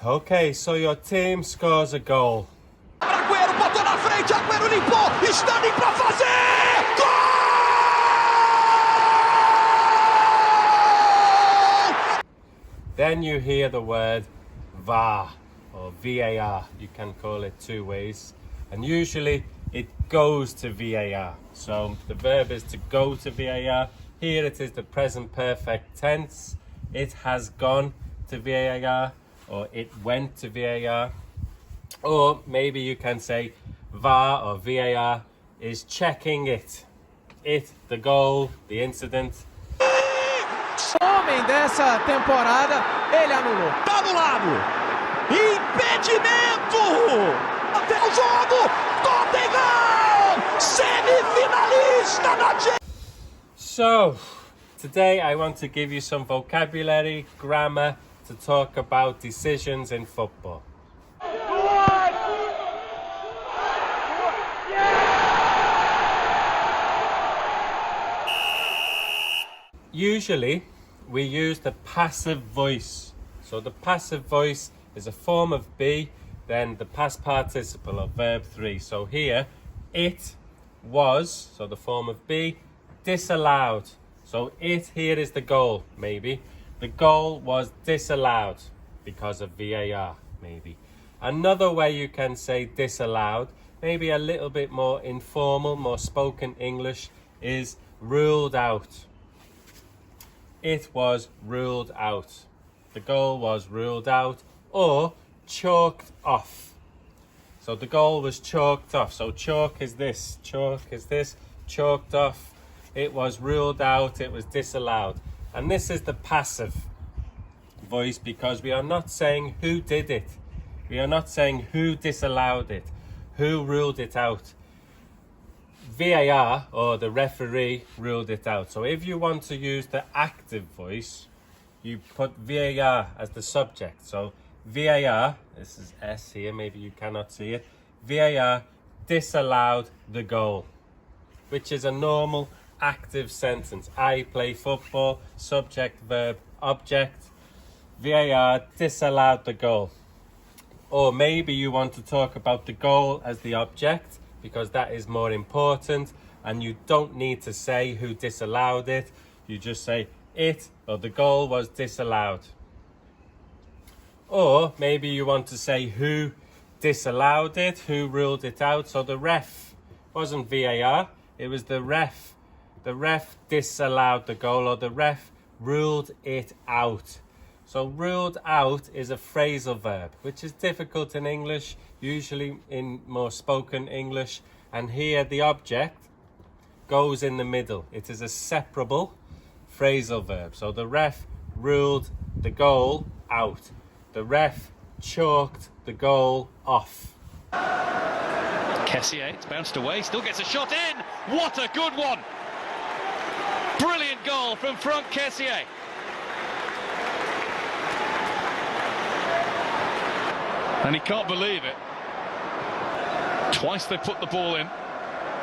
Okay, so your team scores a goal. Agüero botou na frente, Agüero limpou, Stanley pra fazer! Gol! Then you hear the word VAR or VAR. You can call it two ways. And usually it goes to VAR. So the verb is to go to VAR. Here it is the present perfect tense. It has gone to VAR, or it went to VAR. Or maybe you can say VAR or VAR is checking it. It, the goal, the incident. Homem dessa temporada, ele anulou. Tá anulado! Impedimento! Até o jogo! Tottenham! Semifinalista da Champions! So, today I want to give you some vocabulary, grammar, to talk about decisions in football. Usually, we use the passive voice. So the passive voice is a form of be, then the past participle of verb 3. So here, it was, so the form of be, disallowed. So it here is the goal, maybe. The goal was disallowed because of VAR, maybe. Another way you can say disallowed, maybe a little bit more informal, more spoken English, is ruled out. It was ruled out. The goal was ruled out, or chalked off. So the goal was chalked off. So chalk is this, chalked off. It was ruled out, it was disallowed. And this is the passive voice because we are not saying who did it. We are not saying who disallowed it, who ruled it out. VAR, or the referee, ruled it out. So if you want to use the active voice, you put VAR as the subject. So VAR, this is S here, maybe you cannot see it. VAR disallowed the goal, which is a normal active sentence. I play football, subject, verb, object. VAR disallowed the goal. Or maybe you want to talk about the goal as the object, because that is more important, and you don't need to say who disallowed it. You just say it, or the goal was disallowed. Or maybe you want to say who disallowed it, who ruled it out. So the ref wasn't VAR, it was the ref. The ref disallowed the goal, or the ref ruled it out. So ruled out is a phrasal verb, which is difficult in English, usually in more spoken English. And here the object goes in the middle. It is a separable phrasal verb. So the ref ruled the goal out. The ref chalked the goal off. Kessié, it's bounced away, still gets a shot in. What a good one! Brilliant goal from Franck Kessié. And he can't believe it. Twice they put the ball in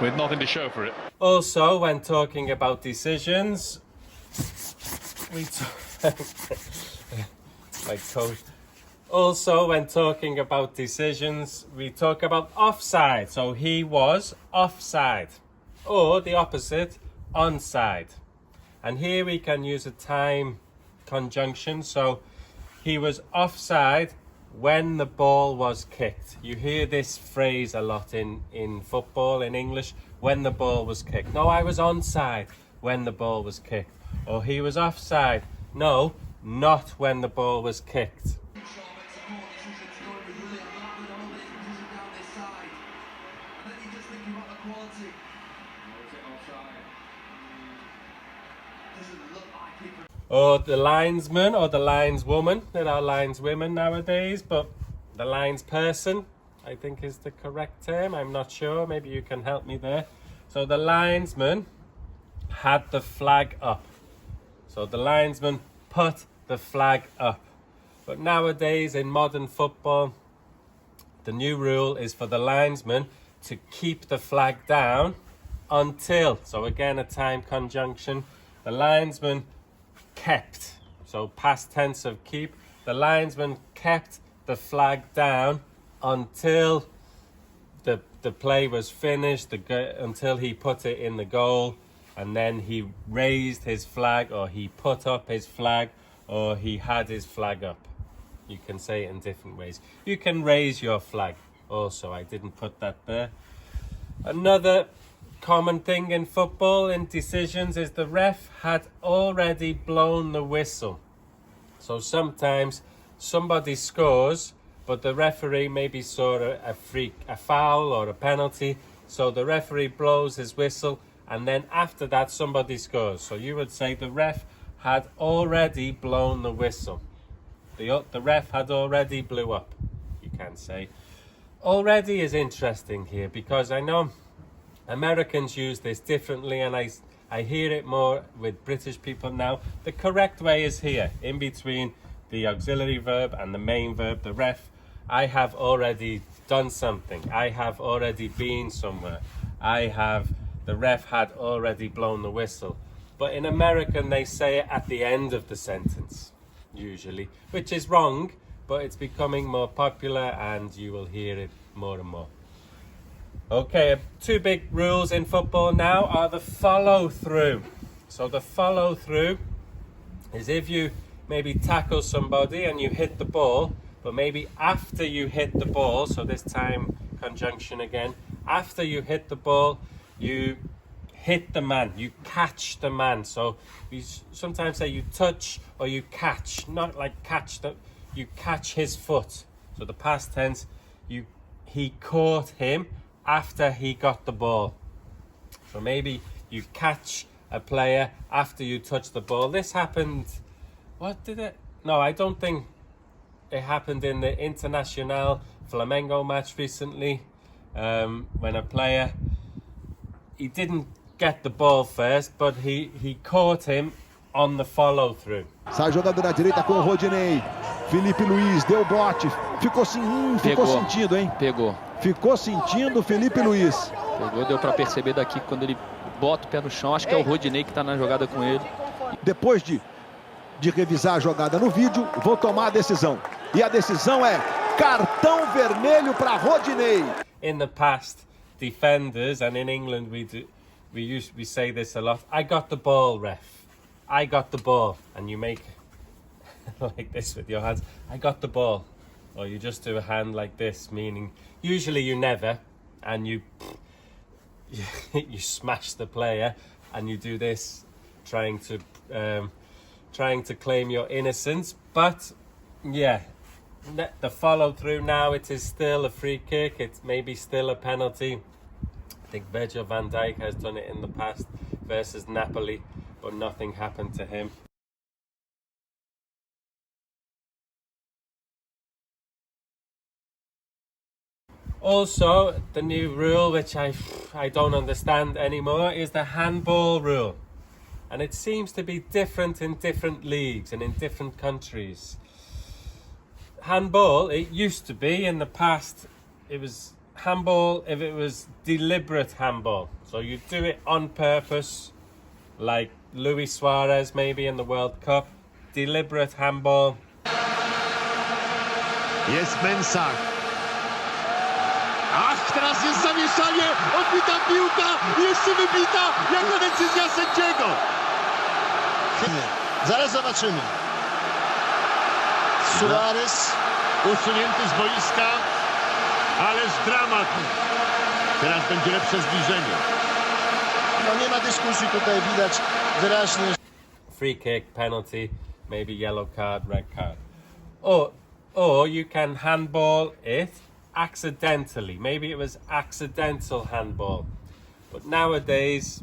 with nothing to show for it. Also, when talking about decisions, my coach. Also, when talking about decisions, we talk about offside. So he was offside, or the opposite, onside. And here we can use a time conjunction. So he was offside when the ball was kicked. You hear this phrase a lot in football, in English, when the ball was kicked. No, I was onside when the ball was kicked. Or he was offside. No, not when the ball was kicked. Or the linesman or the lineswoman. There are lineswomen nowadays, but the linesperson, I think, is the correct term. I'm not sure. Maybe you can help me there. So the linesman had the flag up. So the linesman put the flag up. But nowadays in modern football, the new rule is for the linesman to keep the flag down until. So again, a time conjunction. The linesman kept, so past tense of keep, the linesman kept the flag down until the play was finished, until he put it in the goal, and then he raised his flag, or he put up his flag, or he had his flag up. You can say it in different ways. You can raise your flag also. I didn't put that there. Another common thing in football in decisions is the ref had already blown the whistle. So sometimes somebody scores, but the referee maybe saw a foul or a penalty. So the referee blows his whistle, and then after that somebody scores. So you would say the ref had already blown the whistle. The ref had already blew up, you can say. Already is interesting here, because I know Americans use this differently, and I hear it more with British people now. The correct way is here, in between the auxiliary verb and the main verb, the ref. I have already done something. I have already been somewhere. The ref had already blown the whistle. But in American, they say it at the end of the sentence, usually, which is wrong, but it's becoming more popular and you will hear it more and more. Okay, two big rules in football now are the follow through. So the follow through is if you maybe tackle somebody and you hit the ball, but maybe after you hit the ball, so this time conjunction again, after you hit the ball, you hit the man, you catch the man. So we sometimes say you touch or you catch, not like catch, you catch his foot. So the past tense, he caught him after he got the ball. So maybe you catch a player after you touch the ball. This happened, no, I don't think it happened in the International Flamengo match recently, when a player, he didn't get the ball first, but he caught him on the follow through. Sai jogando na direita com o Rodinei. Felipe Luiz deu bote. Ficou sentindo, hein? Pegou. Ficou sentindo Felipe Luiz. Pegou, deu para perceber daqui quando ele bota o pé no chão. Acho que é o Rodinei que está na jogada com ele. Depois de revisar a jogada no vídeo, vou tomar a decisão. E a decisão é cartão vermelho para Rodinei. In the past, defenders, and in England we say this a lot, I got the ball, ref. I got the ball. And you make like this with your hands. I got the ball. Or you just do a hand like this, meaning usually you never, and you smash the player, and you do this, trying to claim your innocence. But yeah, the follow through now, it is still a free kick. It's maybe still a penalty. I think Virgil van Dijk has done it in the past versus Napoli, but nothing happened to him. Also, the new rule, which I don't understand anymore, is the Handball Rule. And it seems to be different in different leagues and in different countries. Handball, it used to be in the past, it was handball if it was deliberate handball. So you do it on purpose, like Luis Suarez maybe in the World Cup. Deliberate handball. Jest Mensah. Ach, teraz jest zamieszanie, odbita piłka, jeszcze wybita, jaka decyzja sędziego. Zaraz zobaczymy. Suarez usunięty z boiska, ależ dramat. Teraz będzie lepsze zbliżenie. No nie ma dyskusji, tutaj widać wyraźnie. Free kick, penalty, maybe yellow card, red card. Or you can handball it accidentally. Maybe it was accidental handball. But nowadays,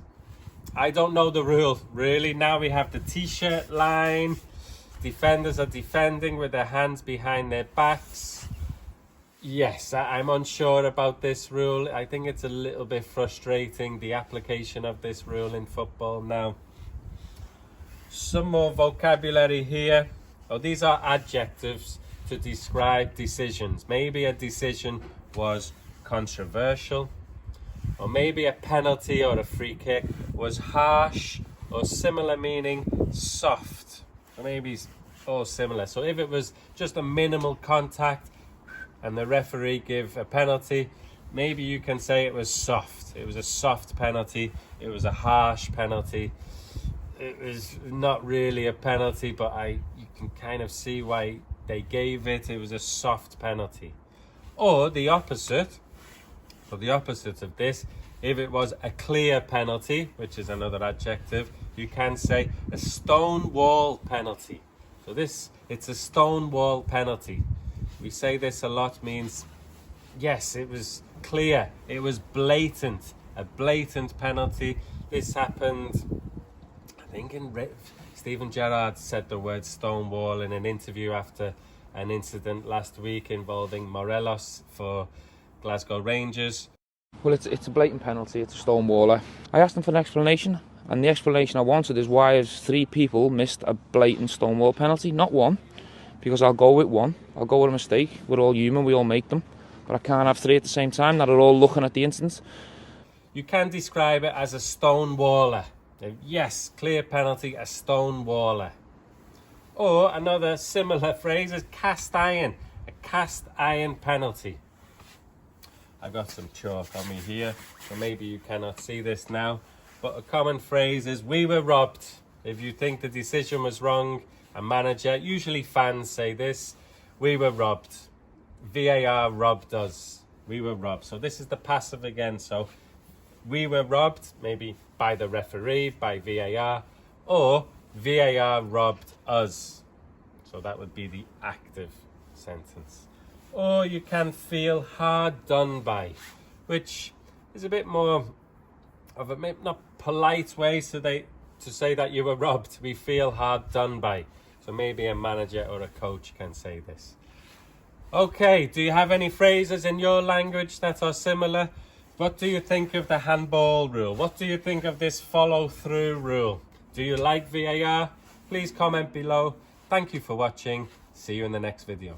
I don't know the rule, really. Now we have the t-shirt line. Defenders are defending with their hands behind their backs. Yes, I'm unsure about this rule. I think it's a little bit frustrating, the application of this rule in football now. Some more vocabulary here. Oh, these are adjectives to describe decisions. Maybe a decision was controversial, or maybe a penalty or a free kick was harsh, or similar meaning soft, or maybe all similar. So if it was just a minimal contact, and the referee give a penalty, maybe you can say it was soft. It was a soft penalty. It was a harsh penalty. It was not really a penalty, but you can kind of see why they gave it. It was a soft penalty. Or the opposite. So the opposite of this, if it was a clear penalty, which is another adjective, you can say a stonewall penalty. So it's a stonewall penalty. We say this a lot, means yes, it was clear, it was blatant, a blatant penalty. This happened, I think Steven Gerrard said the word stonewall in an interview after an incident last week involving Morelos for Glasgow Rangers. Well, it's a blatant penalty, it's a stonewaller. I asked him for an explanation, and the explanation I wanted is why has 3 people missed a blatant stonewall penalty, not one, because I'll go with one. I'll go with a mistake. We're all human, we all make them. But I can't have 3 at the same time that are all looking at the instance. You can describe it as a stonewaller. Yes, clear penalty, a stonewaller. Or another similar phrase is cast iron, a cast iron penalty. I've got some chalk on me here, so maybe you cannot see this now. But a common phrase is, we were robbed. If you think the decision was wrong, a manager, usually fans say this, we were robbed. VAR robbed us. We were robbed. So this is the passive again. So we were robbed, maybe by the referee, by VAR, or VAR robbed us. So that would be the active sentence. Or you can feel hard done by, which is a bit more of a not polite way to say that you were robbed. We feel hard done by. So maybe a manager or a coach can say this. Okay, do you have any phrases in your language that are similar? What do you think of the handball rule? What do you think of this follow-through rule? Do you like VAR? Please comment below. Thank you for watching. See you in the next video.